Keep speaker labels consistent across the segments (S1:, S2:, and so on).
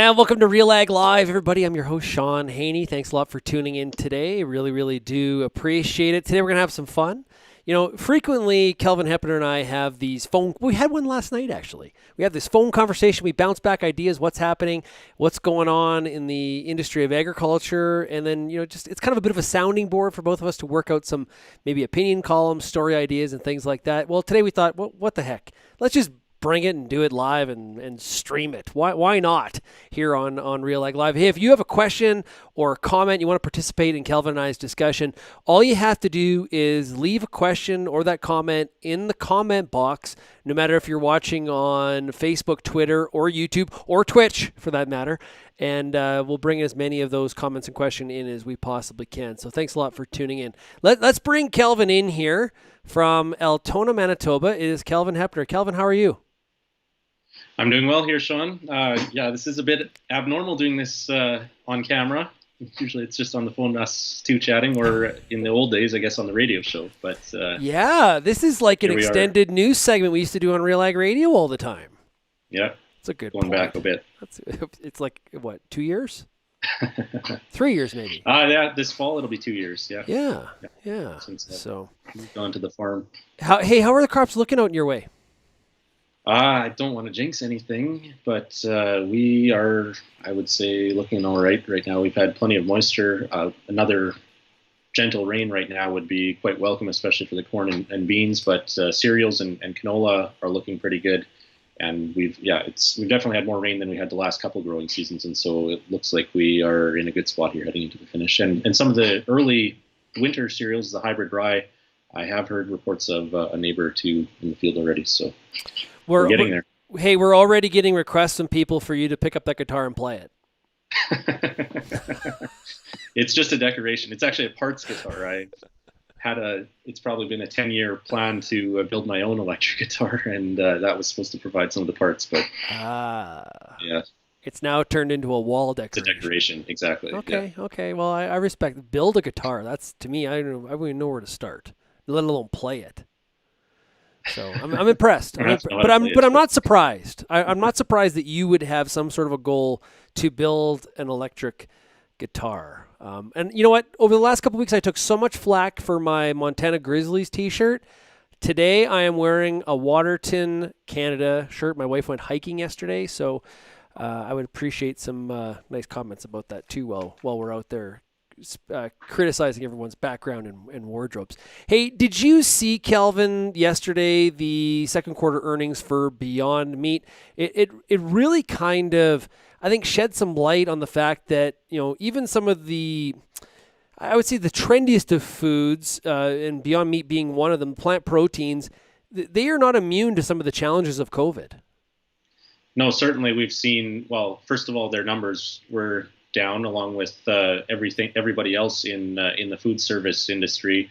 S1: And welcome to RealAg Live, everybody. I'm your host, Shaun Haney. Thanks a lot for tuning in today. Really, really do appreciate it. Today we're going to have some fun. You know, frequently, Kelvin Heppner and I have these phone... We had one last night, actually. We have this phone conversation. We bounce back ideas, what's happening, what's going on in the industry of agriculture. And then, you know, just it's kind of a bit of a sounding board for both of us to work out some maybe opinion columns, story ideas, and things like that. Well, today we thought, well, what the heck? Let's just bring it and do it live and stream it. Why not here on RealAg Live? Hey, if you have a question or a comment, you want to participate in Kelvin and I's discussion, all you have to do is leave a question or that comment in the comment box, no matter if you're watching on Facebook, Twitter, or YouTube, or Twitch for that matter. And we'll bring as many of those comments and questions in as we possibly can. So thanks a lot for tuning in. Let's bring Kelvin in here from Altona, Manitoba. It is Kelvin Heppner. Kelvin, how are you?
S2: I'm doing well here, Shaun. Yeah, this is a bit abnormal doing this on camera. Usually it's just on the phone, us two chatting, or in the old days, I guess, on the radio show. But
S1: yeah, this is like an extended news segment we used to do on RealAg Radio all the time.
S2: Yeah.
S1: It's a good
S2: Going
S1: point.
S2: back a bit.
S1: It's like, what, 2 years? 3 years, maybe.
S2: Yeah, this fall it'll be 2 years. Yeah.
S1: Yeah.
S2: Since
S1: so
S2: moved on to the farm.
S1: How are the crops looking out in your way?
S2: I don't want to jinx anything, but we are, I would say, looking all right now. We've had plenty of moisture. Another gentle rain right now would be quite welcome, especially for the corn and beans. But cereals and canola are looking pretty good. And we've definitely had more rain than we had the last couple growing seasons, and so it looks like we are in a good spot here heading into the finish. And some of the early winter cereals, the hybrid rye, I have heard reports of a neighbor or two in the field already. So we're getting there.
S1: Hey, we're already getting requests from people for you to pick up that guitar and play it.
S2: It's just a decoration. It's actually a parts guitar. It's probably been a 10-year plan to build my own electric guitar, and that was supposed to provide some of the parts, but yeah.
S1: It's now turned into a wall decoration.
S2: It's a decoration, exactly.
S1: Okay. Well, I respect. Build a guitar. That's, to me, I wouldn't even know where to start, let alone play it. So I'm impressed. But I'm not surprised. I'm not surprised that you would have some sort of a goal to build an electric guitar. And you know what? Over the last couple of weeks, I took so much flack for my Montana Grizzlies T-shirt. Today, I am wearing a Waterton, Canada shirt. My wife went hiking yesterday, so I would appreciate some nice comments about that too while we're out there criticizing everyone's background and wardrobes. Hey, did you see, Kelvin, yesterday the second quarter earnings for Beyond Meat? It really kind of, I think, shed some light on the fact that, you know, even some of the, I would say the trendiest of foods, and Beyond Meat being one of them, plant proteins, they are not immune to some of the challenges of COVID.
S2: No, certainly we've seen, well, first of all, their numbers were down along with everybody else in the food service industry.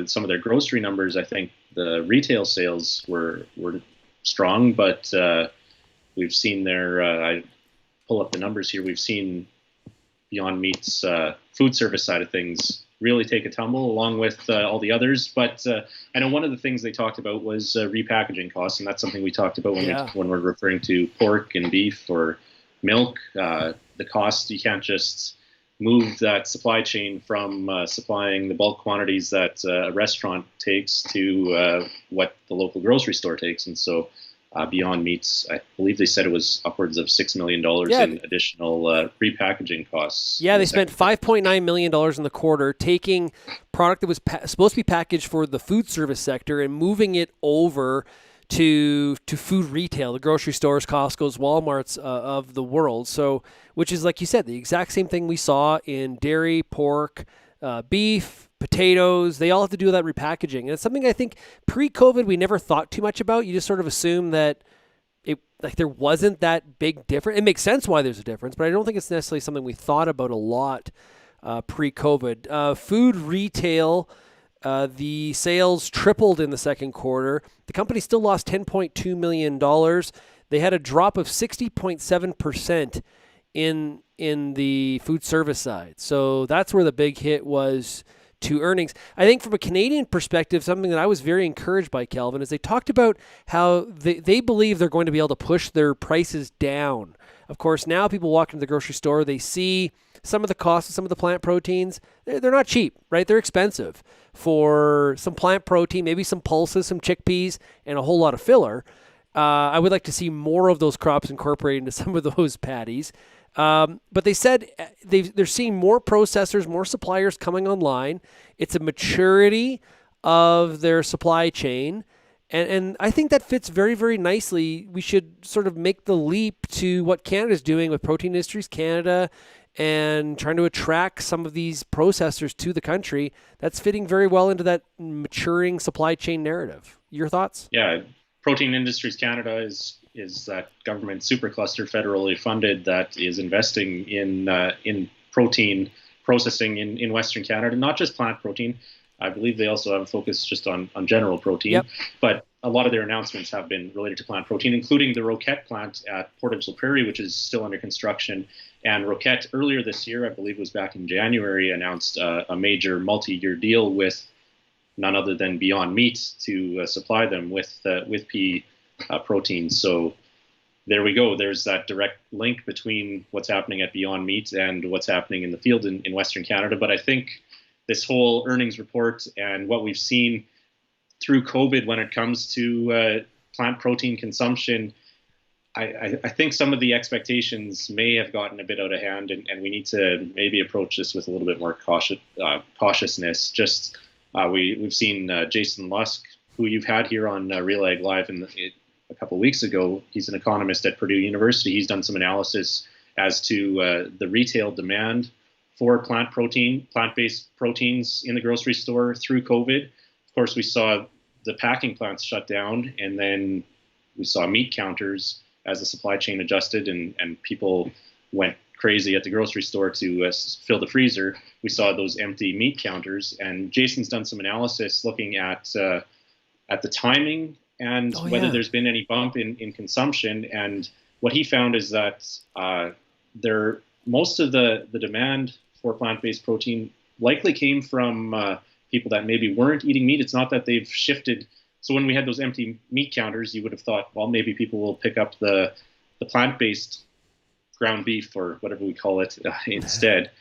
S2: Some of their grocery numbers, I think the retail sales were strong, but we've seen I pull up the numbers here, we've seen Beyond Meat's food service side of things really take a tumble along with all the others. But I know one of the things they talked about was repackaging costs, and that's something we talked about when we're referring to pork and beef or milk. The cost, you can't just move that supply chain from supplying the bulk quantities that a restaurant takes to what the local grocery store takes. And so Beyond Meats, I believe they said it was upwards of $6 million in additional repackaging costs.
S1: Yeah, they spent $5.9 million in the quarter taking product that was supposed to be packaged for the food service sector and moving it over to food retail, the grocery stores, Costco's, Walmart's of the world. So, which is, like you said, the exact same thing we saw in dairy, pork, beef, potatoes. They all have to do with that repackaging. And it's something I think pre-COVID we never thought too much about. You just sort of assume that there wasn't that big difference. It makes sense why there's a difference, but I don't think it's necessarily something we thought about a lot pre-COVID. Food retail, the sales tripled in the second quarter. The company still lost $10.2 million. They had a drop of 60.7% in the food service side. So that's where the big hit was to earnings. I think from a Canadian perspective, something that I was very encouraged by, Kelvin, is they talked about how they believe they're going to be able to push their prices down of course, now people walk into the grocery store, they see some of the costs of some of the plant proteins. They're not cheap, right? They're expensive for some plant protein, maybe some pulses, some chickpeas, and a whole lot of filler. I would like to see more of those crops incorporated into some of those patties. But they said they're seeing more processors, more suppliers coming online. It's a maturity of their supply chain. And I think that fits very, very nicely. We should sort of make the leap to what Canada's doing with Protein Industries Canada and trying to attract some of these processors to the country. That's fitting very well into that maturing supply chain narrative. Your thoughts?
S2: Yeah, Protein Industries Canada is that government supercluster, federally funded, that is investing in protein processing in Western Canada, not just plant protein. I believe they also have a focus just on general protein.
S1: Yep.
S2: But a lot of their announcements have been related to plant protein, including the Roquette plant at Port of Prairie, which is still under construction. And Roquette, earlier this year, I believe it was back in January, announced a major multi-year deal with none other than Beyond Meat to supply them with pea protein. So there we go. There's that direct link between what's happening at Beyond Meat and what's happening in the field in Western Canada. But I think this whole earnings report and what we've seen through COVID when it comes to plant protein consumption, I think some of the expectations may have gotten a bit out of hand, and we need to maybe approach this with a little bit more cautiousness. Just we've seen Jason Lusk, who you've had here on RealAg Live a couple of weeks ago. He's an economist at Purdue University. He's done some analysis as to the retail demand for plant-based proteins in the grocery store through COVID. Of course, we saw the packing plants shut down, and then we saw meat counters as the supply chain adjusted and people went crazy at the grocery store to fill the freezer. We saw those empty meat counters, and Jason's done some analysis looking at the timing and whether there's been any bump in consumption. And what he found is that most of the demand for plant-based protein likely came from people that maybe weren't eating meat. It's not that they've shifted. So when we had those empty meat counters, you would have thought, well, maybe people will pick up the plant-based ground beef or whatever we call it instead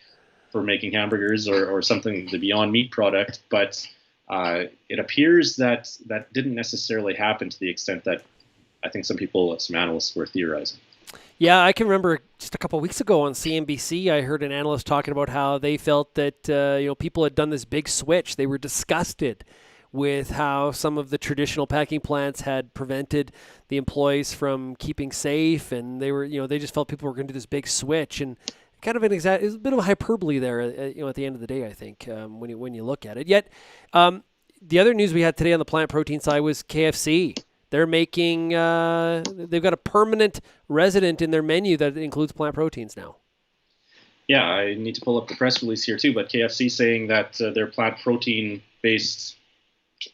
S2: for making hamburgers or something, the Beyond Meat product. But it appears that didn't necessarily happen to the extent that I think some analysts were theorizing.
S1: Yeah, I can remember just a couple of weeks ago on CNBC, I heard an analyst talking about how they felt that people had done this big switch. They were disgusted with how some of the traditional packing plants had prevented the employees from keeping safe, and they just felt people were going to do this big switch, and kind of it was a bit of a hyperbole there. At the end of the day, I think when you look at it. Yet, the other news we had today on the plant protein side was KFC. They're making, they've got a permanent resident in their menu that includes plant proteins now.
S2: Yeah, I need to pull up the press release here too, but KFC saying that their plant protein based,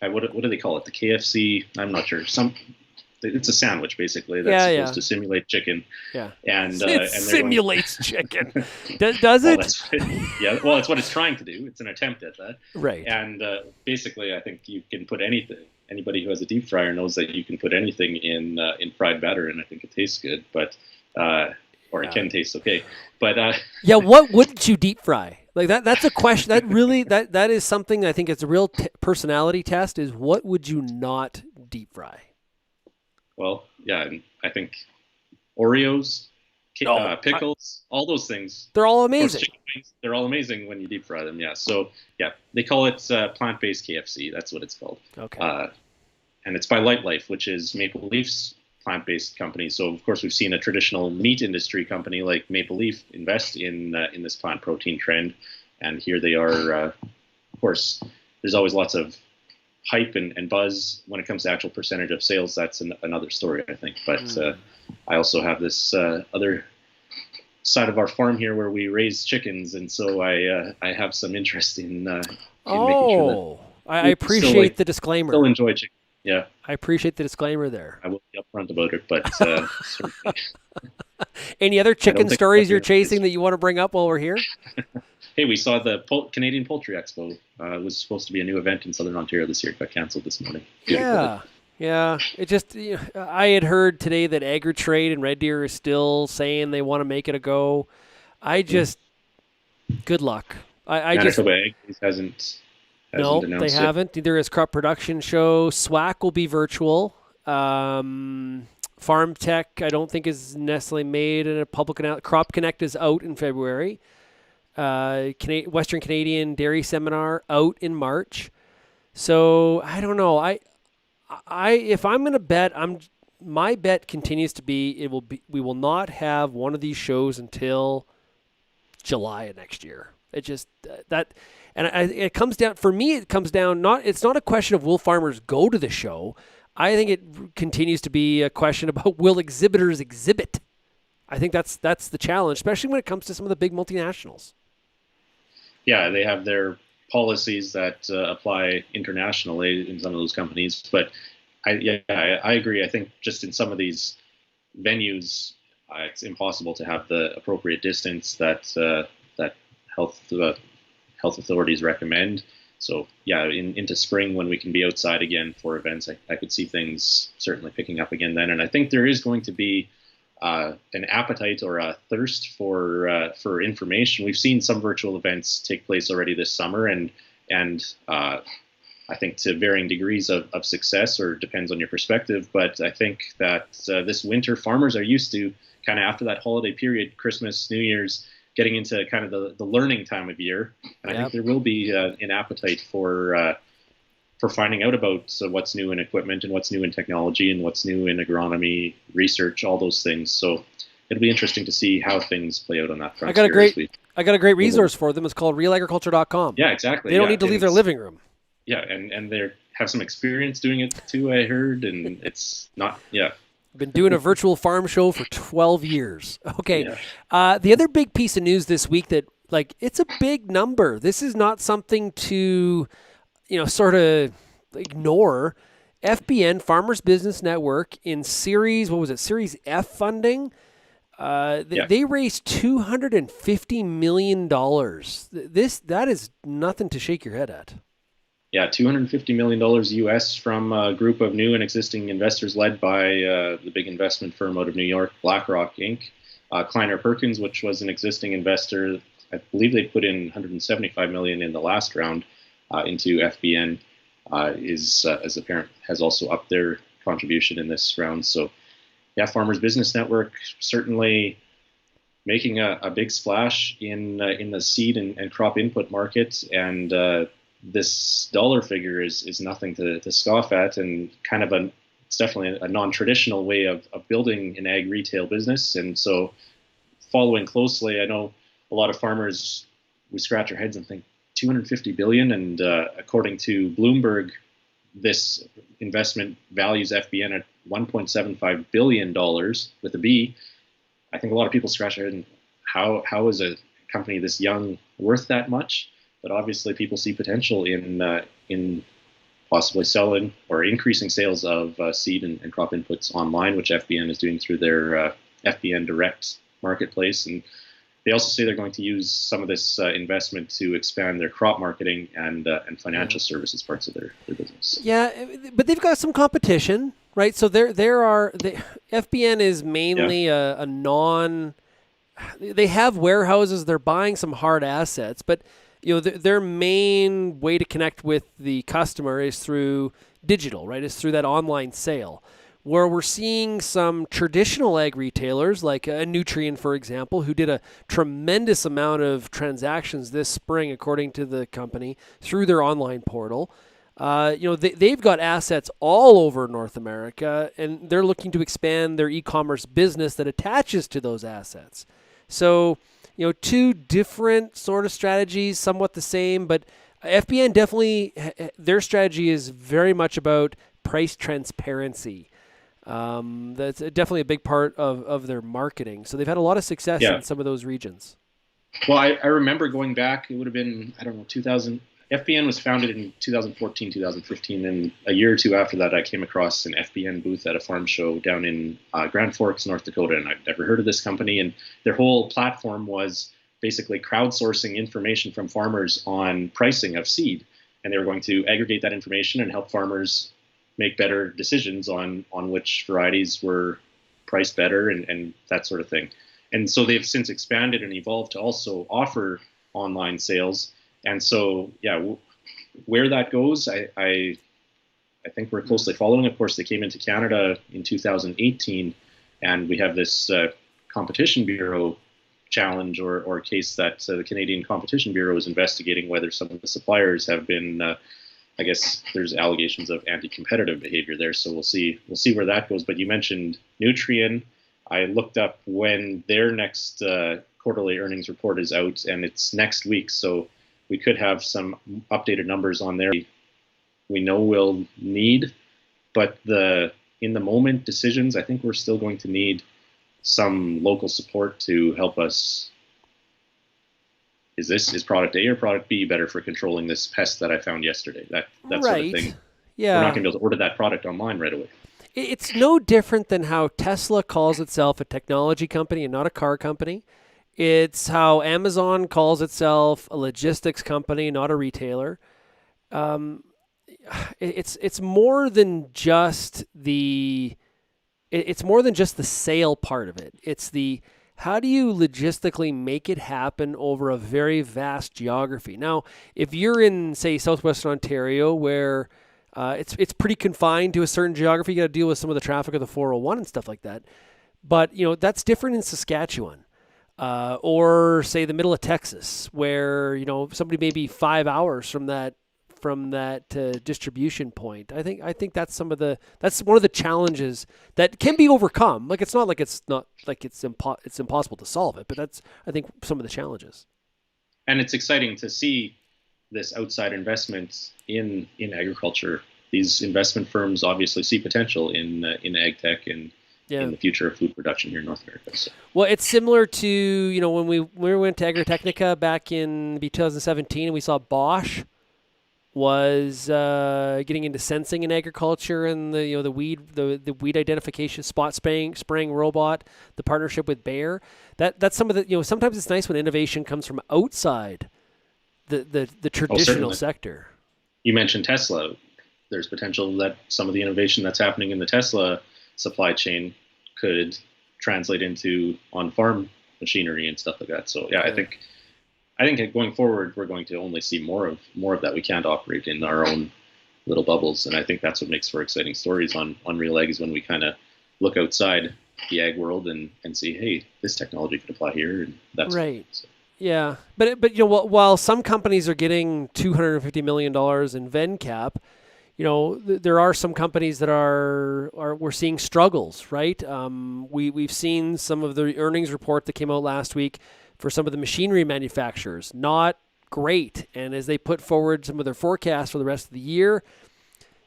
S2: what do they call it? The KFC, I'm not sure. It's a sandwich basically that's supposed to simulate chicken.
S1: Yeah.
S2: And
S1: it simulates chicken. Does it?
S2: Well, it's what it's trying to do. It's an attempt at that.
S1: Right.
S2: And basically, I think you can put anything. Anybody who has a deep fryer knows that you can put anything in fried batter, and I think it tastes good. But it can taste okay. But
S1: what wouldn't you deep fry? Like that's a question that really that is something I think it's a real personality test. Is what would you not deep fry?
S2: Well, yeah, and I think Oreos, pickles, all those things.
S1: They're all amazing.
S2: They're all amazing when you deep fry them. Yeah. So yeah, they call it plant-based KFC. That's what it's called.
S1: Okay.
S2: And it's by Light Life, which is Maple Leaf's plant-based company. So of course we've seen a traditional meat industry company like Maple Leaf invest in this plant protein trend, and here they are. Of course, there's always lots of hype and buzz when it comes to actual percentage of sales. That's another story, I think. But I also have this other side of our farm here where we raise chickens, and so I have some interest in making sure that
S1: I appreciate the disclaimer.
S2: Still enjoy chicken. Yeah,
S1: I appreciate the disclaimer there.
S2: I will be upfront about it, but
S1: any other chicken stories you're chasing that you want to bring up while we're here?
S2: Hey, we saw the Canadian Poultry Expo. It was supposed to be a new event in Southern Ontario this year. It got canceled this morning.
S1: Yeah, it just I had heard today that AgriTrade and Red Deer is still saying they want to make it a go. I just good luck. I just
S2: Manitoba Ag hasn't
S1: no, they
S2: announced yet.
S1: haven't. Neither is Crop Production Show. SWAC will be virtual. Farm Tech, I don't think is necessarily made in a public announcement. Crop Connect is out in February. Western Canadian Dairy Seminar out in March. So I don't know. If I'm going to bet, my bet continues to be we will not have one of these shows until July of next year. It just it comes down for me. It comes down not. It's not a question of will farmers go to the show. I think it continues to be a question about will exhibitors exhibit. I think that's the challenge, especially when it comes to some of the big multinationals.
S2: Yeah, they have their policies that apply internationally in some of those companies, but I agree. I think just in some of these venues, it's impossible to have the appropriate distance that health health authorities recommend. So yeah, into spring when we can be outside again for events, I could see things certainly picking up again then. And I think there is going to be an appetite or a thirst for information. We've seen some virtual events take place already this summer, and I think to varying degrees of success, or depends on your perspective. But I think that this winter, farmers are used to kind of after that holiday period, Christmas, New Year's, getting into kind of the learning time of year. And I think there will be an appetite for finding out about what's new in equipment and what's new in technology and what's new in agronomy research, all those things. So it'll be interesting to see how things play out on that front.
S1: I got a great resource for them. It's called RealAgriculture.com.
S2: Yeah, exactly.
S1: They don't need to leave their living room.
S2: Yeah, and they have some experience doing it too, I heard, and it's not,
S1: Been doing a virtual farm show for 12 years. Okay. Yeah. The other big piece of news this week that, it's a big number. This is not something to, sort of ignore. FBN, Farmers Business Network, in Series F funding, they raised $250 million. That is nothing to shake your head at.
S2: Yeah, $250 million US from a group of new and existing investors led by the big investment firm out of New York, BlackRock Inc. Kleiner Perkins, which was an existing investor, I believe they put in $175 million in the last round into FBN, as apparent has also upped their contribution in this round. So, yeah, Farmers Business Network certainly making a big splash in the seed and crop input market, and this dollar figure is nothing to scoff at, and kind of it's definitely a non-traditional way of building an ag retail business. And so following closely, I know a lot of farmers, we scratch our heads and think 250 billion. And according to Bloomberg, this investment values FBN at $1.75 billion with a B. I think a lot of people scratch their head and how is a company this young worth that much? But obviously, people see potential in possibly selling or increasing sales of seed and crop inputs online, which FBN is doing through their FBN Direct marketplace. And they also say they're going to use some of this investment to expand their crop marketing and financial services parts of their business.
S1: Yeah, but they've got some competition, right? So FBN is mainly a non. They have warehouses. They're buying some hard assets, but their main way to connect with the customer is through digital, right? It's through that online sale, where we're seeing some traditional ag retailers like a Nutrien, for example, who did a tremendous amount of transactions this spring, according to the company, through their online portal. They've got assets all over North America, and they're looking to expand their e-commerce business that attaches to those assets. So, two different sort of strategies, somewhat the same, but FBN definitely, their strategy is very much about price transparency. That's definitely a big part of their marketing. So they've had a lot of success in some of those regions.
S2: Well, I remember going back, it would have been, 2000. FBN was founded in 2014, 2015, and a year or two after that, I came across an FBN booth at a farm show down in Grand Forks, North Dakota, and I'd never heard of this company. And their whole platform was basically crowdsourcing information from farmers on pricing of seed, and they were going to aggregate that information and help farmers make better decisions on which varieties were priced better and that sort of thing. And so they've since expanded and evolved to also offer online sales. And so, yeah, where that goes, I think we're closely following. Of course, they came into Canada in 2018, and we have this Competition Bureau challenge or case that the Canadian Competition Bureau is investigating whether some of the suppliers have been, I guess there's allegations of anti-competitive behavior there. So we'll see where that goes. But you mentioned Nutrien. I looked up when their next quarterly earnings report is out, and it's next week. So we could have some updated numbers on there. We know we'll need, but in the moment decisions, I think we're still going to need some local support to help us. Is product A or product B better for controlling this pest that I found yesterday? That
S1: right.
S2: sort of thing.
S1: Yeah.
S2: We're not going to be able to order that product online right away.
S1: It's no different than how Tesla calls itself a technology company and not a car company. It's how Amazon calls itself a logistics company, not a retailer. It's more than just the sale part of it. It's the how do you logistically make it happen over a very vast geography? Now, if you're in, say, southwestern Ontario, where it's pretty confined to a certain geography, you got to deal with some of the traffic of the 401 and stuff like that. But that's different in Saskatchewan, or say the middle of Texas, where somebody may be 5 hours from that distribution point. I think that's one of the challenges that can be overcome. Like it's impossible to solve it, but that's I think some of the challenges.
S2: And it's exciting to see this outside investment in agriculture. These investment firms obviously see potential in ag tech and in the future of food production here in North America. So.
S1: Well, it's similar to when we went to Agritechnica back in 2017, and we saw Bosch was getting into sensing in agriculture and the weed identification, spot spraying robot, the partnership with Bayer. That's some of the sometimes it's nice when innovation comes from outside the traditional sector. You
S2: mentioned Tesla. There's potential that some of the innovation that's happening in the Tesla supply chain could translate into on-farm machinery and stuff like that. So yeah. I think going forward, we're going to only see more of that. We can't operate in our own little bubbles, and I think that's what makes for exciting stories on RealAg is when we kind of look outside the ag world and see, hey, this technology could apply here, and that's
S1: right. So. Yeah, but while some companies are getting $250 million in VenCap, there are some companies that we're seeing struggles, right? We've seen some of the earnings report that came out last week for some of the machinery manufacturers, not great. And as they put forward some of their forecasts for the rest of the year,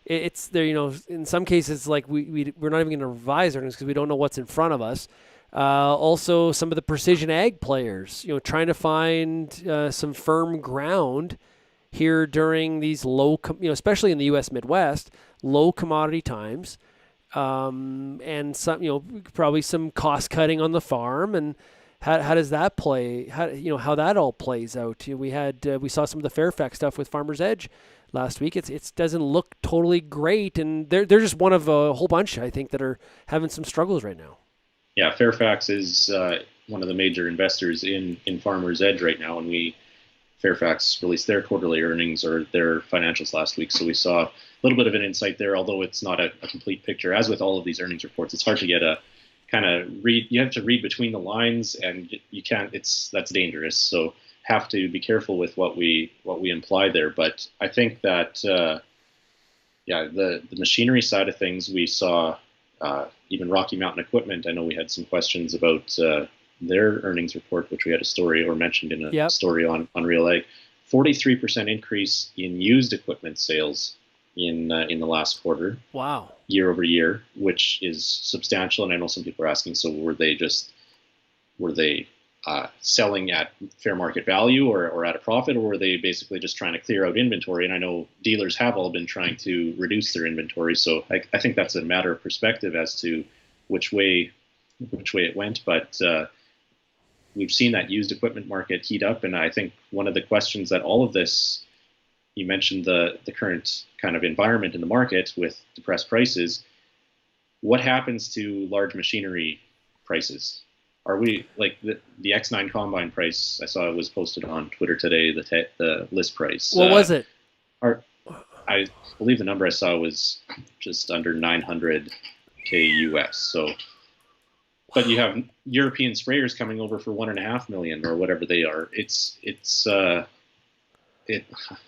S1: it's there. In some cases, like we're not even going to revise earnings because we don't know what's in front of us. Also, some of the precision ag players, trying to find some firm ground here during these low, especially in the U.S. Midwest, low commodity times, and some, probably some cost cutting on the farm. And how does that play? How that all plays out? We saw some of the Fairfax stuff with Farmers Edge last week. It doesn't look totally great, and they're just one of a whole bunch, I think, that are having some struggles right now.
S2: Yeah, Fairfax is one of the major investors in Farmers Edge right now, and Fairfax released their quarterly earnings or their financials last week, so we saw a little bit of an insight there, although it's not a complete picture. As with all of these earnings reports, it's hard to get a kind of read. You have to read between the lines, and you can't. That's dangerous. So have to be careful with what we imply there. But I think that the machinery side of things, we saw even Rocky Mountain Equipment. I know we had some questions about their earnings report, which we had a story or mentioned in a story on RealAg. 43% increase in used equipment sales in the last quarter.
S1: Wow.
S2: Year over year, which is substantial. And I know some people are asking, so were they selling at fair market value or at a profit, or were they basically just trying to clear out inventory? And I know dealers have all been trying to reduce their inventory. So I think that's a matter of perspective as to which way it went. But we've seen that used equipment market heat up. And I think one of the questions that all of this you mentioned the current kind of environment in the market with depressed prices. What happens to large machinery prices? Are we like the X9 combine price? I saw it was posted on Twitter today. The list price.
S1: What was it?
S2: I believe the number I saw was just under 900K US. So, but you have European sprayers coming over for 1.5 million or whatever they are.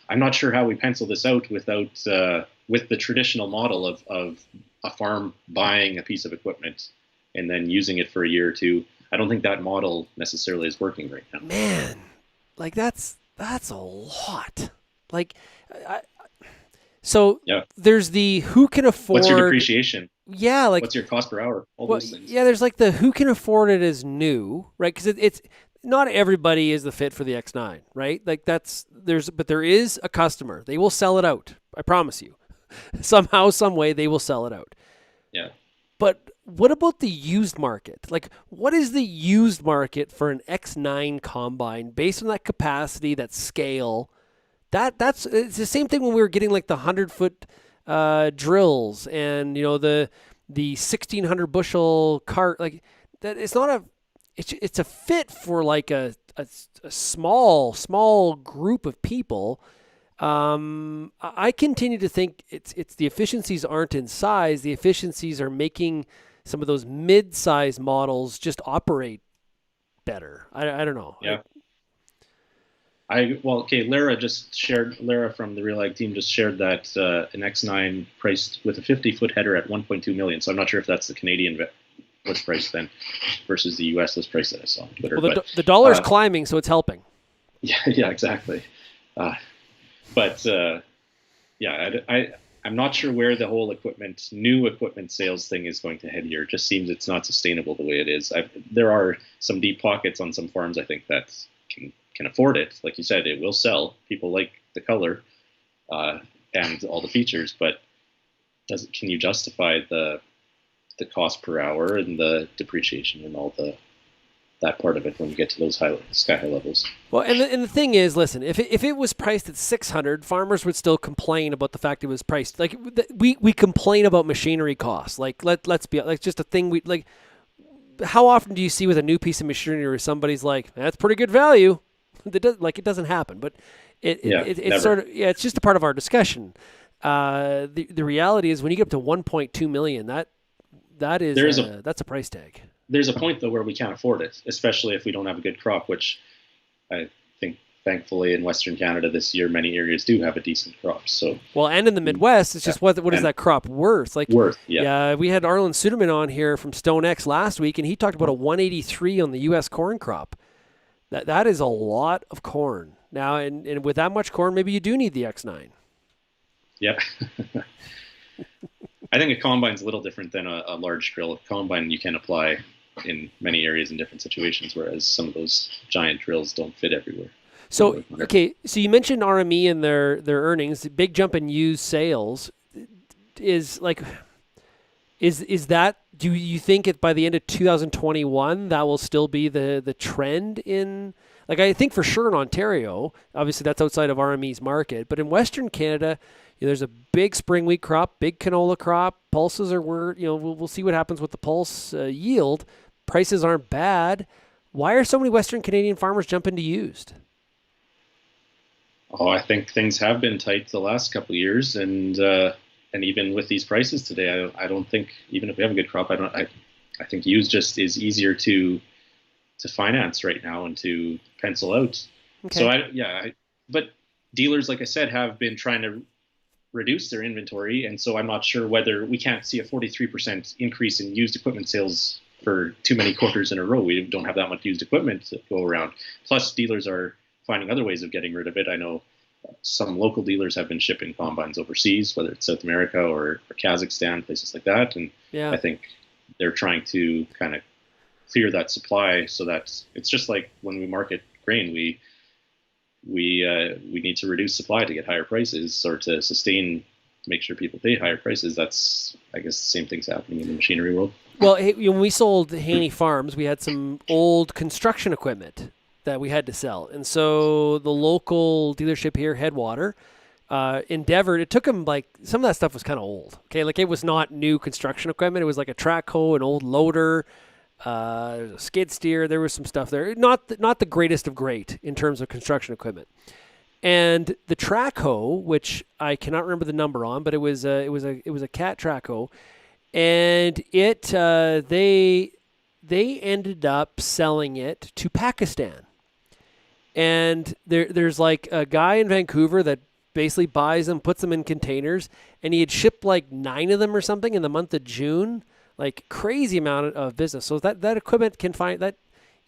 S2: I'm not sure how we pencil this out without with the traditional model of a farm buying a piece of equipment and then using it for a year or two. I don't think that model necessarily is working right now.
S1: Man, like that's a lot. Like, there's the who can afford.
S2: What's your depreciation?
S1: Yeah, like
S2: what's your cost per hour? All those things.
S1: Yeah, there's like the who can afford it is new, right? Because it's not everybody is the fit for the X9, right? Like but there is a customer. They will sell it out. I promise you. Somehow, some way, they will sell it out.
S2: Yeah.
S1: But what about the used market? Like, what is the used market for an X9 combine based on that capacity, that scale? It's the same thing when we were getting like the 100-foot drills and the 1,600 bushel cart. Like that, it's not a. It's a fit for like a small group of people. I continue to think it's the efficiencies aren't in size. The efficiencies are making some of those mid-size models just operate better. I don't know.
S2: Yeah. Lara from the RealAg team just shared that an X9 priced with a 50-foot header at 1.2 million. So I'm not sure if that's the Canadian list price then versus the US list price that I saw on Twitter.
S1: Well, the dollar's climbing, so it's helping.
S2: Yeah, exactly. I'm not sure where the whole new equipment sales thing is going to head here. It just seems it's not sustainable the way it is. There are some deep pockets on some farms, I think, that can afford it. Like you said, it will sell. People like the color and all the features, but can you justify the cost per hour and the depreciation and all that part of it when you get to those sky high levels?
S1: Well, and the thing is, listen, if it was priced at 600, farmers would still complain about the fact it was priced. Like we complain about machinery costs. Like let's be like just a thing we like. How often do you see with a new piece of machinery where somebody's like, that's pretty good value? It doesn't happen, but it's sort of it's just a part of our discussion. The reality is when you get up to 1.2 million, that's a price tag.
S2: There's a point though where we can't afford it, especially if we don't have a good crop, which I think thankfully in Western Canada this year many areas do have a decent crop. So
S1: and in the Midwest, it's just what is that crop worth? Like we had Arlen Suderman on here from StoneX last week, and he talked about a 183 on the U.S. corn crop. That is a lot of corn. Now, and with that much corn, maybe you do need the X9.
S2: Yeah. I think a combine's a little different than a large drill. A combine you can apply in many areas in different situations, whereas some of those giant drills don't fit everywhere.
S1: So, so you mentioned RME and their earnings. The big jump in used sales is like, is that, do you think by the end of 2021 that will still be the trend in, like I think for sure in Ontario, obviously that's outside of RME's market, but in Western Canada, there's a big spring wheat crop, big canola crop. Pulses we'll see what happens with the pulse yield. Prices aren't bad. Why are so many Western Canadian farmers jumping to used?
S2: Oh, I think things have been tight the last couple of years, and even with these prices today, I don't think, even if we have a good crop, I think used just is easier to finance right now and to pencil out. Okay. So but dealers, like I said, have been trying to reduce their inventory, and so I'm not sure whether we can't see a 43% increase in used equipment sales for too many quarters in a row. We don't have that much used equipment to go around. Plus, dealers are finding other ways of getting rid of it. I know some local dealers have been shipping combines overseas, whether it's South America or Kazakhstan, places like that, and I think they're trying to kind of clear that supply so that it's just like when we market grain, we need to reduce supply to get higher prices or to make sure people pay higher prices. That's, I guess, the same thing's happening in the machinery world.
S1: Well, when we sold Haney Farms, we had some old construction equipment that we had to sell. And so the local dealership here, Headwater, endeavored. It took them like some of that stuff was kind of old. Okay, like it was not new construction equipment. It was like a track hoe, an old loader, a skid steer. There was some stuff there. Not the greatest of great in terms of construction equipment. And the track hoe, which I cannot remember the number on, but it was a cat track hoe, and they ended up selling it to Pakistan. And there's like a guy in Vancouver that basically buys them, puts them in containers, and he had shipped like 9 of them or something in the month of June. Like crazy amount of business. So that equipment can find that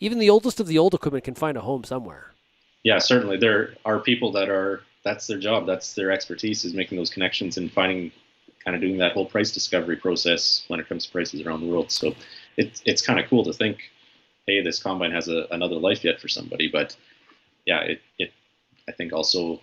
S1: even the oldest of the old equipment can find a home somewhere.
S2: Yeah, certainly there are people that's their job, that's their expertise, is making those connections and finding, kind of doing that whole price discovery process when it comes to prices around the world. So it's kind of cool to think, hey, this combine has another life yet for somebody. But yeah, it I think also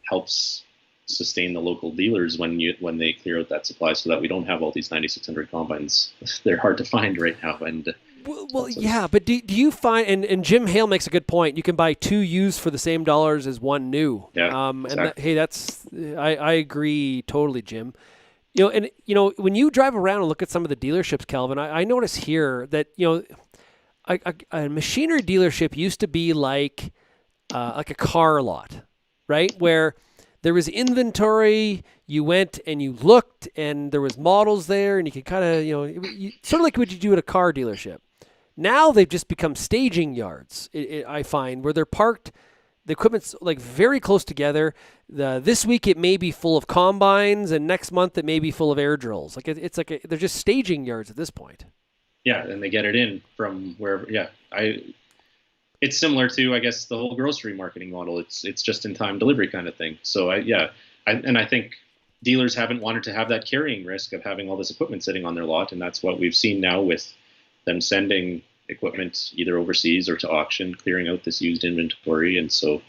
S2: helps sustain the local dealers when they clear out that supply, so that we don't have all these 9600 combines. They're hard to find right now. And
S1: well yeah, but do you find, and Jim Hale makes a good point, you can buy 2 used for the same dollars as 1 new.
S2: Yeah, exactly.
S1: And I agree totally, Jim. When you drive around and look at some of the dealerships, Kelvin, I notice here that a machinery dealership used to be like a car lot, right? Where there was inventory, you went and you looked, and there was models there, and you could kind of, sort of like what you do at a car dealership. Now they've just become staging yards, I find, where they're parked, the equipment's like very close together. This week it may be full of combines, and next month it may be full of air drills. Like it's like they're just staging yards at this point.
S2: Yeah, and they get it in from wherever. Yeah, it's similar to, I guess, the whole grocery marketing model. It's just in time delivery kind of thing. So I think dealers haven't wanted to have that carrying risk of having all this equipment sitting on their lot, and that's what we've seen now with them sending equipment either overseas or to auction, clearing out this used inventory. And so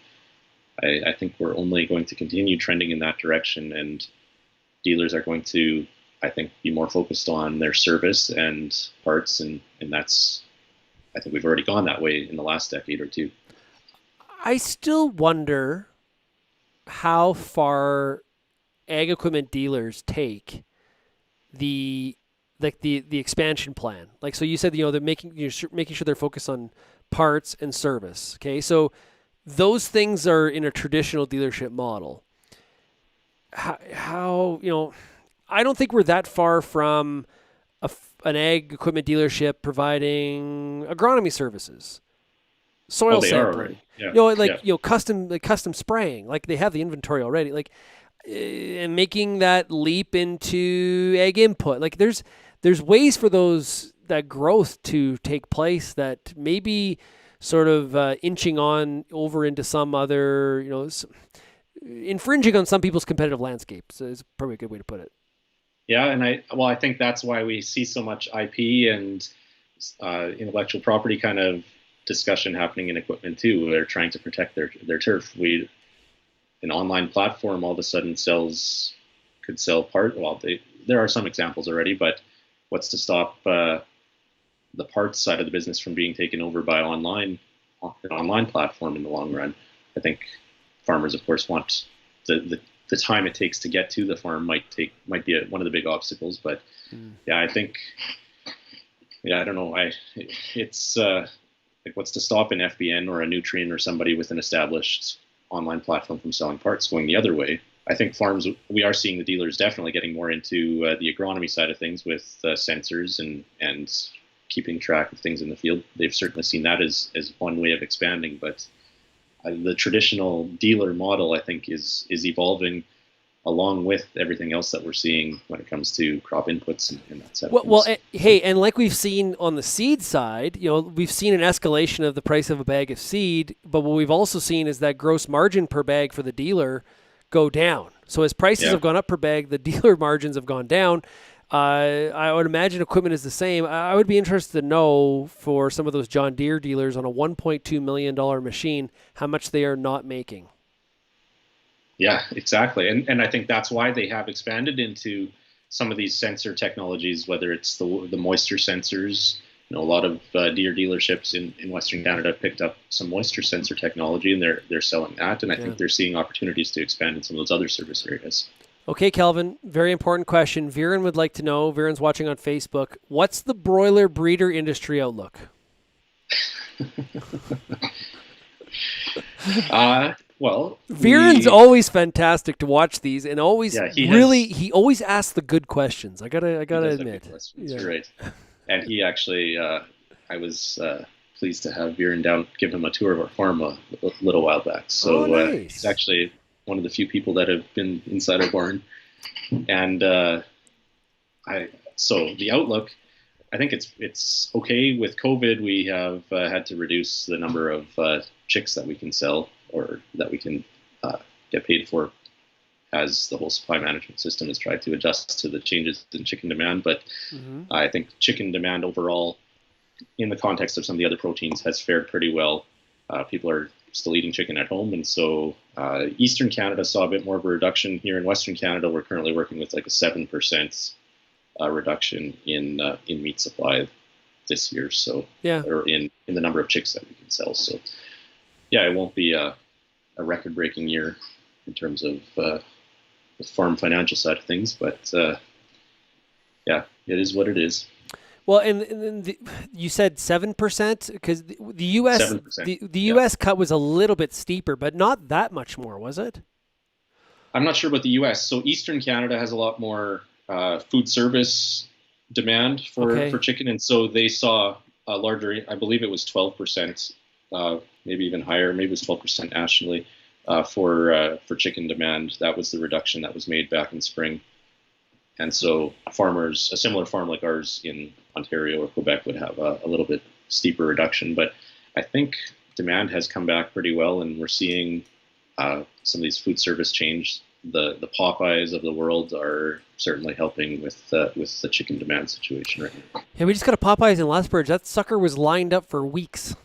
S2: I think we're only going to continue trending in that direction, and dealers are going to, I think, be more focused on their service and parts, and that's, I think we've already gone that way in the last decade or two.
S1: I still wonder how far ag equipment dealers take the expansion plan. Like, so you said, they're making sure they're focused on parts and service. Okay, so those things are in a traditional dealership model. How I don't think we're that far from an ag equipment dealership providing agronomy services, soil sampling, custom spraying. Like they have the inventory already. Like, and making that leap into ag input. Like there's ways for that growth to take place that maybe sort of inching on over into some other, infringing on some people's competitive landscapes is probably a good way to put it.
S2: Yeah, and I think that's why we see so much IP and intellectual property kind of discussion happening in equipment too. They're trying to protect their turf. An online platform all of a sudden could sell part. Well, there are some examples already, but what's to stop the parts side of the business from being taken over by an online platform in the long run? I think farmers, of course, want the time it takes to get to the farm might be one of the big obstacles. But yeah, I think, I don't know. It's like, what's to stop an FBN or a Nutrien or somebody with an established online platform from selling parts going the other way? I think farms, we are seeing the dealers definitely getting more into the agronomy side of things with sensors and keeping track of things in the field. They've certainly seen that as one way of expanding, but the traditional dealer model, I think, is evolving along with everything else that we're seeing when it comes to crop inputs and that side.
S1: Well, hey, and like we've seen on the seed side, we've seen an escalation of the price of a bag of seed, but what we've also seen is that gross margin per bag for the dealer go down. So as prices have gone up per bag, the dealer margins have gone down. I would imagine equipment is the same. I would be interested to know for some of those John Deere dealers on a $1.2 million machine, how much they are not making.
S2: Yeah, exactly. And I think that's why they have expanded into some of these sensor technologies, whether it's the moisture sensors, a lot of deer dealerships in Western Canada picked up some moisture sensor technology, and they're selling that. And I think they're seeing opportunities to expand in some of those other service areas.
S1: Okay, Kelvin, very important question. Viren would like to know, Viren's watching on Facebook, what's the broiler breeder industry outlook?
S2: Well,
S1: Viren's always fantastic to watch these, and always he always asks the good questions. I gotta admit.
S2: You're right. And he actually, I was pleased to have Viren down, give him a tour of our farm a little while back. So
S1: nice.
S2: He's actually one of the few people that have been inside our barn. And so the outlook, I think it's okay. With COVID, we have had to reduce the number of chicks that we can sell or that we can get paid for, as the whole supply management system has tried to adjust to the changes in chicken demand. But I think chicken demand overall, in the context of some of the other proteins, has fared pretty well. People are still eating chicken at home, and so Eastern Canada saw a bit more of a reduction. Here in Western Canada, we're currently working with like a 7% reduction in meat supply this year. So or in the number of chicks that we can sell. So it won't be a record-breaking year in terms of the farm financial side of things, but it is what it is.
S1: Well, and you said 7% because the U.S. 7%, the U.S. cut was a little bit steeper, but not that much more, was it?
S2: I'm not sure about the U.S. So Eastern Canada has a lot more food service demand for chicken, and so they saw a larger, I believe it was 12%, maybe even higher, maybe it was 12% nationally for chicken demand. That was the reduction that was made back in spring. And so farmers, a similar farm like ours in Ontario or Quebec, would have a little bit steeper reduction. But I think demand has come back pretty well, and we're seeing some of these food service change. The Popeyes of the world are certainly helping with the chicken demand situation right now.
S1: Yeah, we just got a Popeyes in Lethbridge. That sucker was lined up for weeks.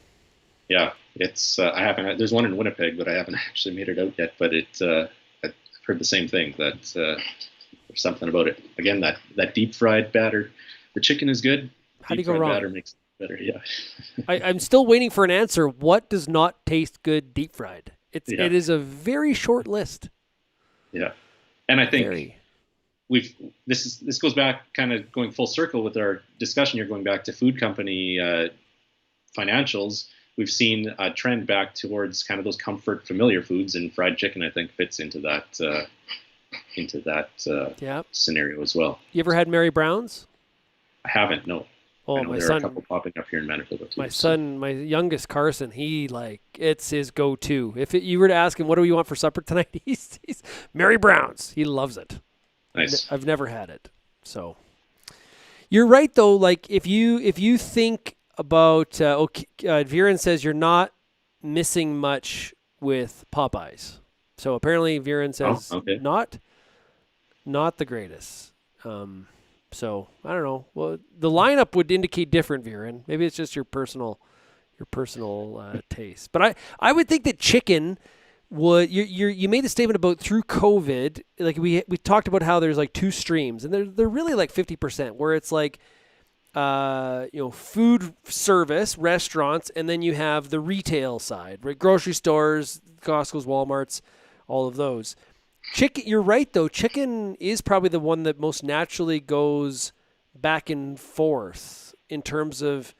S2: Yeah, it's I haven't. There's one in Winnipeg, but I haven't actually made it out yet. But I've heard the same thing, that there's something about it. Again, that deep fried batter. The chicken is good.
S1: How do you go wrong?
S2: Batter makes it better. Yeah.
S1: I'm still waiting for an answer. What does not taste good deep fried? It is a very short list.
S2: Yeah, and I think this goes back, kind of going full circle with our discussion here, going back to food company financials. We've seen a trend back towards kind of those comfort, familiar foods, and fried chicken, I think, fits into that scenario as well.
S1: You ever had Mary Brown's?
S2: I haven't, no.
S1: Oh,
S2: my son, are a couple popping up here in Manitoba too.
S1: My son, my youngest Carson, it's his go-to. If you were to ask him, what do you want for supper tonight? He's Mary Brown's. He loves it.
S2: Nice.
S1: I've never had it. So you're right though. Like if you think about, Viren says you're not missing much with Popeyes. So apparently Viren says not the greatest. So I don't know. Well, the lineup would indicate different, Viren. Maybe it's just your personal taste. But I would think that chicken would. You made a statement about through COVID. Like we talked about how there's like two streams, and they're really like 50%, where it's like food service, restaurants, and then you have the retail side, right? Grocery stores, Costco's, Walmart's, all of those. Chicken, you're right though. Chicken is probably the one that most naturally goes back and forth in terms of,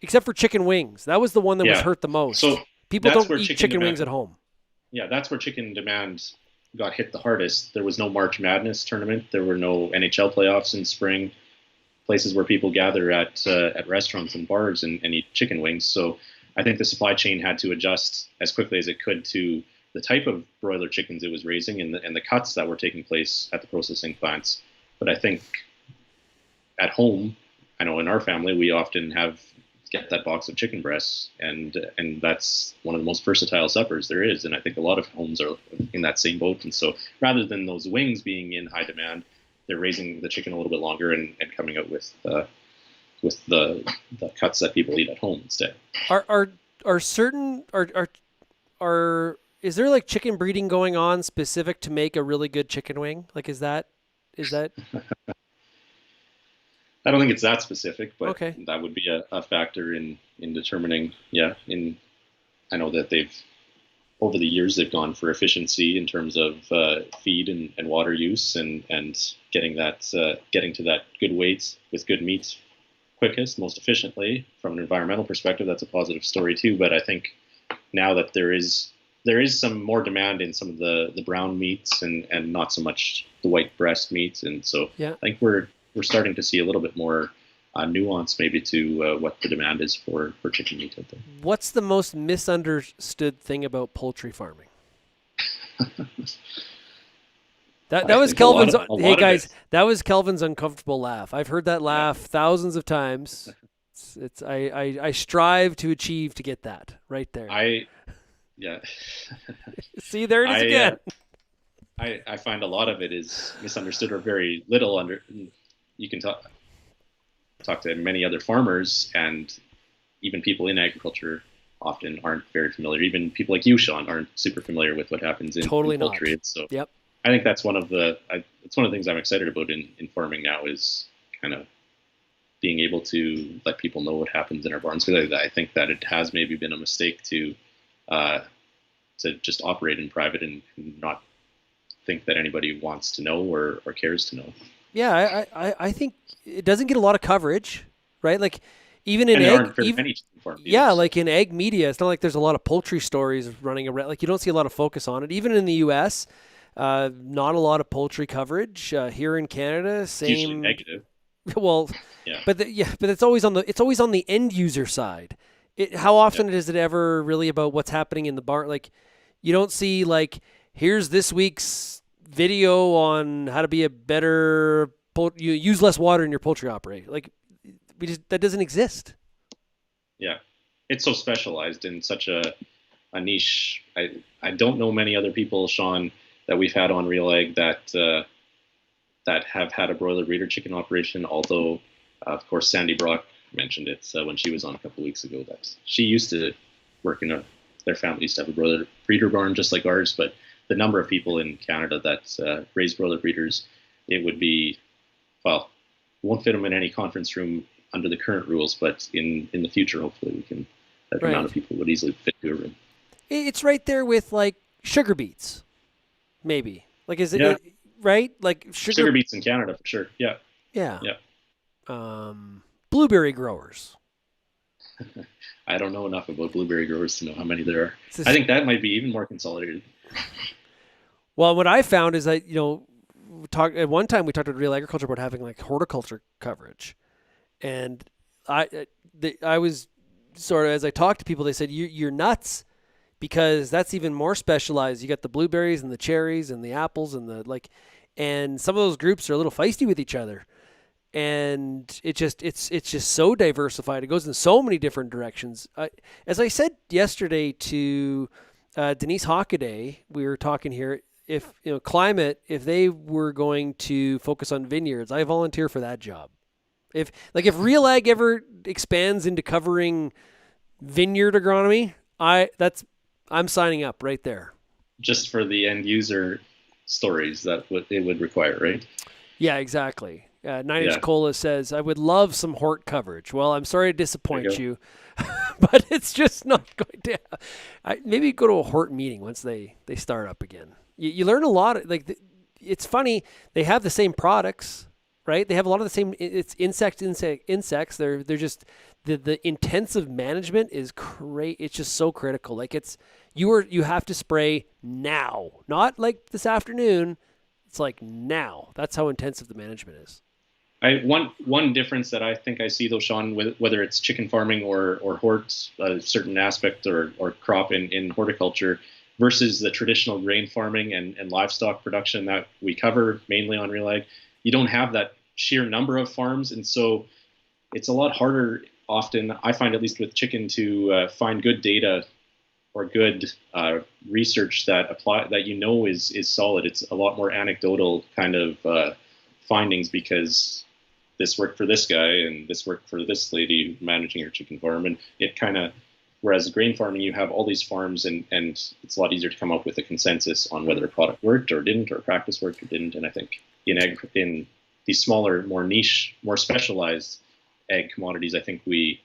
S1: except for chicken wings. That was the one that was hurt the most. So people don't eat chicken wings at home.
S2: Yeah, that's where chicken demand got hit the hardest. There was no March Madness tournament. There were no NHL playoffs in spring. Places where people gather at restaurants and bars and eat chicken wings. So I think the supply chain had to adjust as quickly as it could to the type of broiler chickens it was raising and the cuts that were taking place at the processing plants. But I think at home, I know in our family, we often get that box of chicken breasts, and that's one of the most versatile suppers there is. And I think a lot of homes are in that same boat. And so rather than those wings being in high demand, they're raising the chicken a little bit longer and coming out with the cuts that people eat at home instead.
S1: Is there like chicken breeding going on specific to make a really good chicken wing? Like, is that?
S2: I don't think it's that specific, but
S1: Okay.
S2: that would be a factor in determining. Yeah, I know that over the years they've gone for efficiency in terms of feed and water use and getting to that good weights with good meats quickest, most efficiently. From an environmental perspective, that's a positive story too. But I think now that there is some more demand in some of the brown meats and not so much the white breast meats, and so
S1: Yeah.
S2: I think we're starting to see a little bit more nuance maybe to what the demand is for chicken meat out there.
S1: What's the most misunderstood thing about poultry farming? That
S2: I
S1: was
S2: think a lot
S1: Kelvin's.
S2: of
S1: Hey
S2: it.
S1: guys, that was Kelvin's uncomfortable laugh. I've heard that laugh thousands of times. I strive to achieve to get that right there.
S2: Yeah.
S1: See, there it is again.
S2: I find a lot of it is misunderstood or very little under. You can talk to many other farmers, and even people in agriculture often aren't very familiar. Even people like you, Shaun, aren't super familiar with what happens in poultry.
S1: Not.
S2: So
S1: Yep.
S2: I think that's it's one of the things I'm excited about in farming now is kind of being able to let people know what happens in our barns, because I think that it has maybe been a mistake to just operate in private and not think that anybody wants to know or cares to know.
S1: Yeah, I think it doesn't get a lot of coverage, right? Like even in
S2: and there
S1: egg,
S2: aren't very
S1: even,
S2: many chicken farm
S1: yeah,
S2: videos.
S1: like in egg media, it's not like there's a lot of poultry stories running around. Like you don't see a lot of focus on it. Even in the U.S., not a lot of poultry coverage. Here in Canada,
S2: It's usually
S1: same.
S2: negative.
S1: Well,
S2: Yeah.
S1: but it's always on the end user side. How often is it ever really about what's happening in the barn? Like you don't see like here's this week's video on how to be a better you use less water in your poultry operation. Like that doesn't exist.
S2: Yeah. It's so specialized in such a niche. I don't know many other people, Shaun, that we've had on RealAg that have had a broiler breeder chicken operation. Although, of course, Sandy Brock mentioned it when she was on a couple of weeks ago that she used to work their family used to have a broiler breeder barn just like ours. But the number of people in Canada that raise broiler breeders, it would be, well, won't fit them in any conference room under the current rules, but in the future, hopefully that
S1: Right.
S2: amount of people would easily fit to a room.
S1: It's right there with like sugar beets, maybe. Like is it,
S2: Yeah.
S1: right? Like
S2: Sugar beets in Canada for sure. Yeah.
S1: Yeah.
S2: Yeah.
S1: Blueberry growers.
S2: I don't know enough about blueberry growers to know how many there are. I think that might be even more consolidated.
S1: Well, what I found is that at one time we talked about RealAgriculture about having like horticulture coverage, and I was sort of, as I talked to people, they said you're nuts because that's even more specialized. You got the blueberries and the cherries and the apples and and some of those groups are a little feisty with each other. And it's just so diversified. It goes in so many different directions. As I said yesterday to Denise Hockaday, we were talking here. If climate, if they were going to focus on vineyards, I volunteer for that job. If RealAg ever expands into covering vineyard agronomy, I'm signing up right there.
S2: Just for the end user stories that it would require, right?
S1: Yeah, exactly. 9-Inch Cola says, I would love some hort coverage. Well, I'm sorry to disappoint you, but it's just not going to. Maybe go to a hort meeting once they start up again. You learn a lot. It's funny. They have the same products, right? They have a lot of the same. It's insects. They're just the intensive management is great. It's just so critical. Like you have to spray now, not like this afternoon. It's like now. That's how intensive the management is.
S2: One difference that I think I see though, Shaun, whether it's chicken farming or hort, a certain aspect or crop in horticulture versus the traditional grain farming and livestock production that we cover mainly on RealAg, you don't have that sheer number of farms, and so it's a lot harder. Often, I find, at least with chicken, to find good data or good research that is solid. It's a lot more anecdotal kind of findings because this worked for this guy and this worked for this lady managing her chicken farm, and it kind of. Whereas grain farming, you have all these farms, and it's a lot easier to come up with a consensus on whether a product worked or didn't, or a practice worked or didn't. And I think in these smaller, more niche, more specialized egg commodities, I think we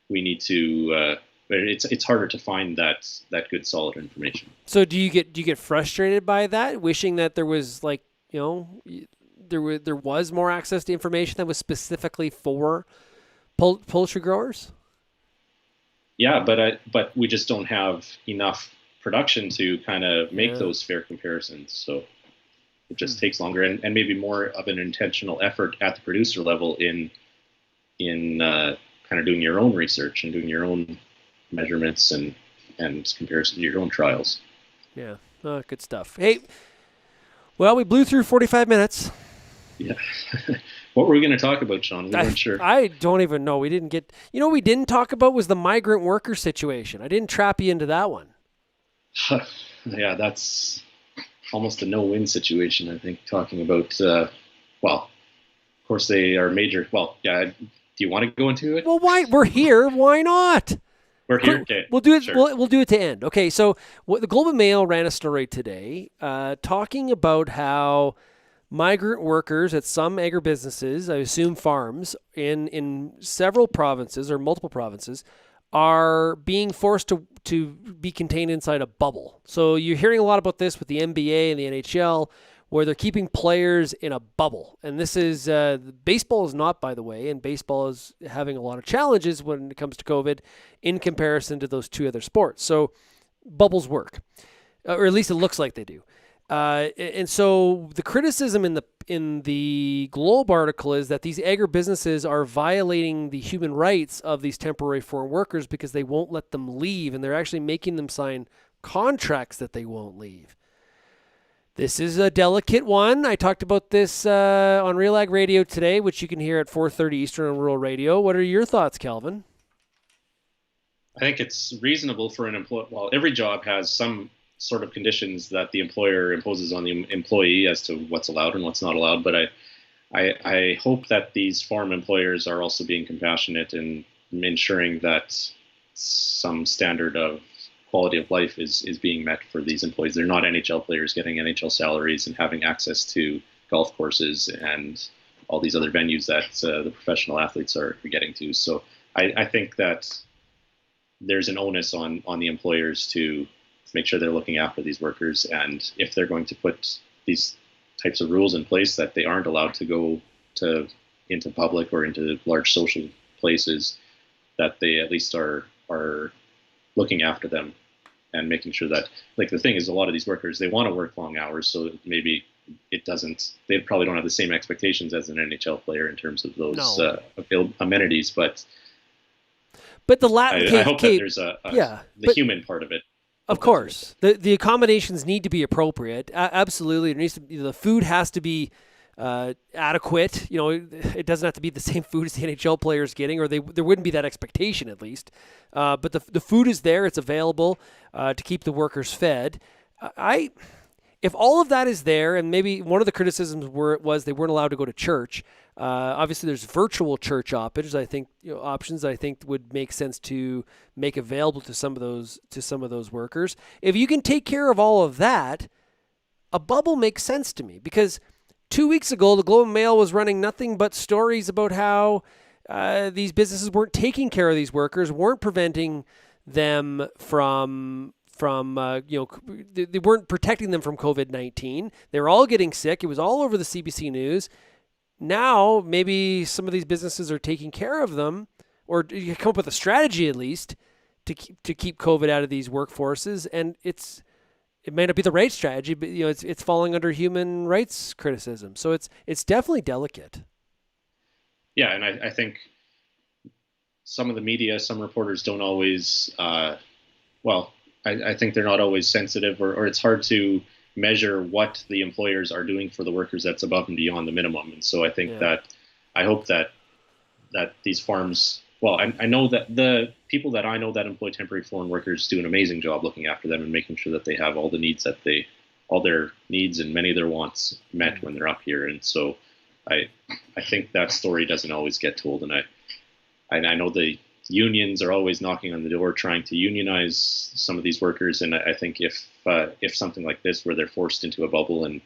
S2: need to. It's harder to find that good solid information.
S1: So do you get frustrated by that, wishing that there was like, there was more access to information that was specifically for poultry growers?
S2: Yeah, but we just don't have enough production to kind of make those fair comparisons. So it just takes longer, and maybe more of an intentional effort at the producer level in kind of doing your own research and doing your own measurements and comparison to your own trials.
S1: Yeah, good stuff. Hey, well, we blew through 45 minutes.
S2: Yeah. What were we going to talk about, Shaun? We weren't sure.
S1: I don't even know. We didn't get. What we didn't talk about was the migrant worker situation. I didn't trap you into that one.
S2: Yeah, that's almost a no-win situation, I think, talking about, well, of course they are major. Well, yeah, do you want to go into it?
S1: Well, why? We're here. Why not?
S2: We're here. Okay.
S1: We'll do it.
S2: Sure.
S1: We'll do it to end. Okay. So the Globe and Mail ran a story today talking about how migrant workers at some agribusinesses, I assume farms, in several provinces or multiple provinces, are being forced to be contained inside a bubble. So you're hearing a lot about this with the NBA and the NHL, where they're keeping players in a bubble. And this is, baseball is not, by the way, and baseball is having a lot of challenges when it comes to COVID in comparison to those two other sports. So bubbles work, or at least it looks like they do. And so the criticism in the Globe article is that these agribusinesses are violating the human rights of these temporary foreign workers because they won't let them leave, and they're actually making them sign contracts that they won't leave. This is a delicate one. I talked about this on RealAg Radio today, which you can hear at 4:30 Eastern on Rural Radio. What are your thoughts, Kelvin?
S2: I think it's reasonable for an employee. Well, every job has some sort of conditions that the employer imposes on the employee as to what's allowed and what's not allowed. But I hope that these farm employers are also being compassionate and ensuring that some standard of quality of life is being met for these employees. They're not NHL players getting NHL salaries and having access to golf courses and all these other venues that the professional athletes are getting to. So I think that there's an onus on the employers to make sure they're looking after these workers. And if they're going to put these types of rules in place that they aren't allowed to go into public or into large social places, that they at least are looking after them and making sure that, like, the thing is, a lot of these workers, they want to work long hours, so maybe they probably don't have the same expectations as an NHL player in terms of those amenities, but
S1: I
S2: hope that there's the human part of it.
S1: Of course, the accommodations need to be appropriate. Absolutely, it needs to be, the food has to be adequate. It doesn't have to be the same food as the NHL players getting, or there wouldn't be that expectation at least. But the food is there; it's available to keep the workers fed. If all of that is there, and maybe one of the criticisms was they weren't allowed to go to church. Obviously, there's virtual church options. I think options that I think would make sense to make available to some of those workers. If you can take care of all of that, a bubble makes sense to me, because 2 weeks ago the Globe and Mail was running nothing but stories about how these businesses weren't taking care of these workers, weren't preventing them from they weren't protecting them from COVID-19. They were all getting sick. It was all over the CBC News. Now, maybe some of these businesses are taking care of them, or you come up with a strategy at least to keep COVID out of these workforces. And it may not be the right strategy, but it's falling under human rights criticism. So it's definitely delicate.
S2: Yeah, and I think some of the media, some reporters don't always. I think they're not always sensitive, or it's hard to measure what the employers are doing for the workers that's above and beyond the minimum. And so I think that I hope that these farms, well, I know that the people that I know that employ temporary foreign workers do an amazing job looking after them and making sure that they have all the needs all their needs and many of their wants met when they're up here. And so I think that story doesn't always get told. And I know the unions are always knocking on the door trying to unionize some of these workers, and I think if something like this, where they're forced into a bubble and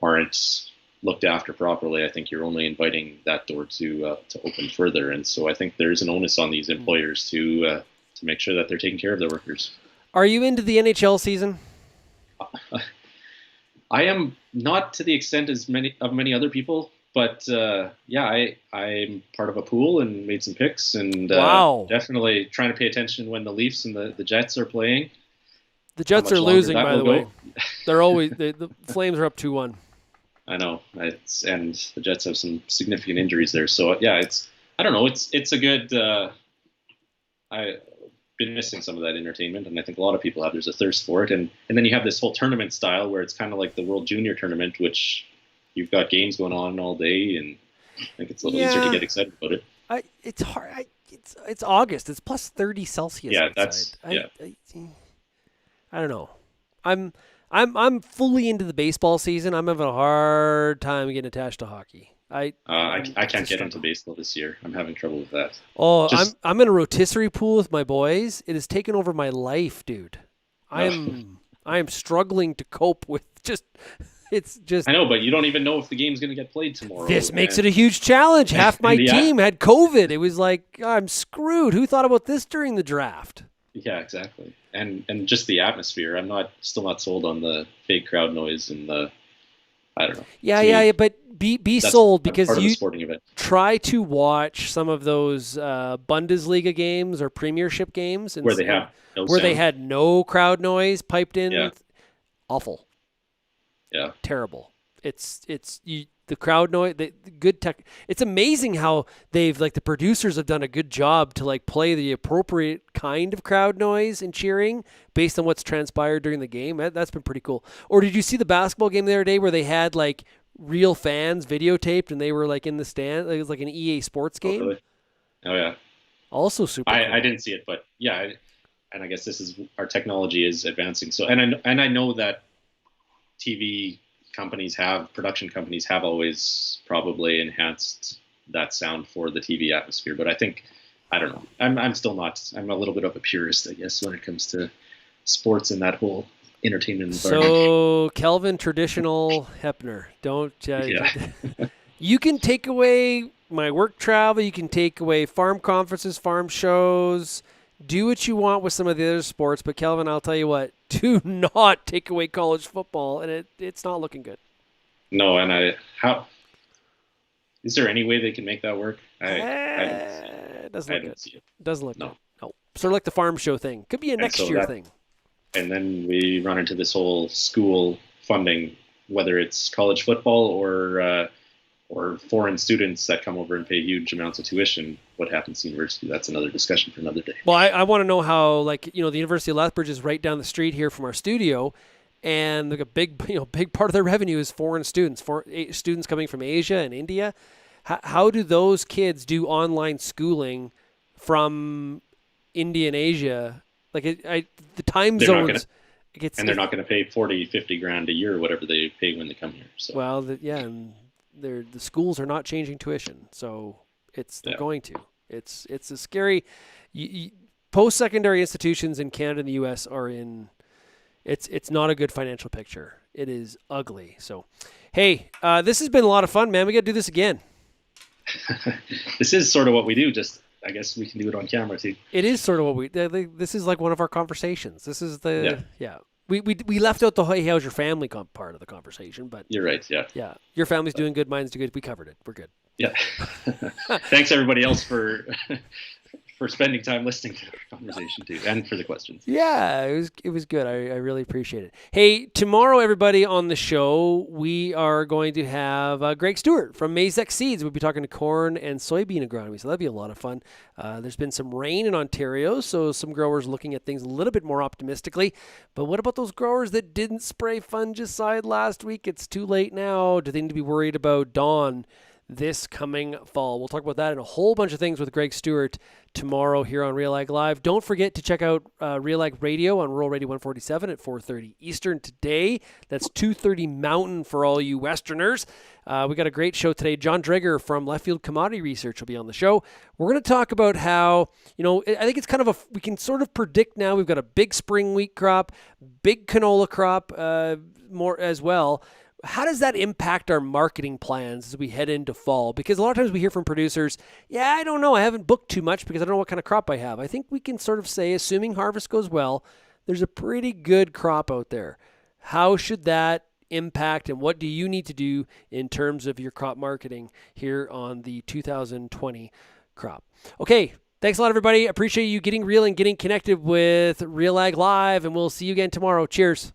S2: aren't looked after properly, I think you're only inviting that door to open further. And so I think there's an onus on these employers to make sure that they're taking care of their workers.
S1: Are you into the NHL season?
S2: I am not to the extent as many other people, but I'm part of a pool and made some picks, and
S1: Wow.
S2: definitely trying to pay attention when the Leafs and the Jets are playing.
S1: The Jets are losing, by the way. They're always the Flames are up 2-1.
S2: I know, and the Jets have some significant injuries there. So yeah, I don't know. It's a good. I've been missing some of that entertainment, and I think a lot of people have. There's a thirst for it, and then you have this whole tournament style where it's kind of like the World Junior Tournament, which you've got games going on all day, and I think it's a little easier to get excited about it.
S1: It's hard. It's August. It's plus 30 Celsius.
S2: Yeah,
S1: outside. I don't know. I'm fully into the baseball season. I'm having a hard time getting attached to hockey. I
S2: can't get into baseball this year. I'm having trouble with that.
S1: Oh, I'm in a rotisserie pool with my boys. It has taken over my life, dude. I am struggling to cope with it's just.
S2: I know, but you don't even know if the game's going to get played tomorrow.
S1: This makes it a huge challenge. Half my team had COVID. It was like, I'm screwed. Who thought about this during the draft?
S2: Yeah, exactly. And just the atmosphere. I'm still not sold on the fake crowd noise and the, I don't know.
S1: Yeah, but be sold, because you
S2: sporting event.
S1: Try to watch some of those Bundesliga games or Premiership games and
S2: they
S1: had no crowd noise piped in.
S2: Yeah.
S1: Awful.
S2: Yeah.
S1: Terrible. The crowd noise, the good tech. It's amazing how the producers have done a good job to play the appropriate kind of crowd noise and cheering based on what's transpired during the game. That's been pretty cool. Or did you see the basketball game the other day where they had real fans videotaped and they were in the stand? It was like an EA Sports game.
S2: Oh, really? Oh yeah.
S1: Also super cool.
S2: I didn't see it, but yeah, and I guess our technology is advancing. So and I know that production companies have always probably enhanced that sound for the TV atmosphere. But I don't know. I'm still not. I'm a little bit of a purist, I guess, when it comes to sports and that whole entertainment environment.
S1: So Kelvin, traditional Heppner. Don't. You can take away my work travel. You can take away farm conferences, farm shows. Do what you want with some of the other sports, but Kelvin, I'll tell you what, do not take away college football, and it's not looking good.
S2: No, and is there any way they can make that work?
S1: It doesn't look good.
S2: See it.
S1: Doesn't look good. No. Sort of like the farm show thing. Could be a next year thing.
S2: And then we run into this whole school funding, whether it's college football or foreign students that come over and pay huge amounts of tuition. What happens to university? That's another discussion for another day.
S1: Well, I want to know how, the University of Lethbridge is right down the street here from our studio, and a big part of their revenue is foreign students, students coming from Asia and India. How do those kids do online schooling from India and Asia? The time zones.
S2: They're not going to pay 40, 50 grand a year, whatever they pay when they come here. So.
S1: Well, and the schools are not changing tuition, so they're going to. It's a scary. Post-secondary institutions in Canada and the U.S. are in. It's not a good financial picture. It is ugly. So, hey, this has been a lot of fun, man. We got to do this again.
S2: This is sort of what we do. Just I guess we can do it on camera too.
S1: It is sort of what this is like one of our conversations. This is We left out the hey, how's your family part of the conversation, but
S2: you're right. Yeah.
S1: Yeah. Your family's doing good. Mine's doing good. We covered it. We're good.
S2: Yeah. Thanks everybody else for spending time listening to the conversation too, and for the questions.
S1: Yeah, it was good. I really appreciate it. Hey, tomorrow, everybody on the show, we are going to have Greg Stewart from Mazek Seeds. We'll be talking to corn and soybean agronomy, so that'll be a lot of fun. There's been some rain in Ontario, so some growers looking at things a little bit more optimistically. But what about those growers that didn't spray fungicide last week? It's too late now. Do they need to be worried about dawn this coming fall? We'll talk about that and a whole bunch of things with Greg Stewart tomorrow here on RealAg Live. Don't forget to check out RealAg Radio on Rural Radio 147 at 4:30 Eastern today. That's 2:30 Mountain for all you Westerners. We got a great show today. John Dreger from Left Field Commodity Research will be on the show. We're going to talk about how, I think it's kind of we can sort of predict now. We've got a big spring wheat crop, big canola crop more as well. how does that impact our marketing plans as we head into fall? Because a lot of times we hear from producers, yeah, I don't know, I haven't booked too much because I don't know what kind of crop I have. I think we can sort of say, assuming harvest goes well, there's a pretty good crop out there. How should that impact, and what do you need to do in terms of your crop marketing here on the 2020 crop? Okay, thanks a lot, everybody. Appreciate you getting real and getting connected with RealAg Live, and we'll see you again tomorrow. Cheers.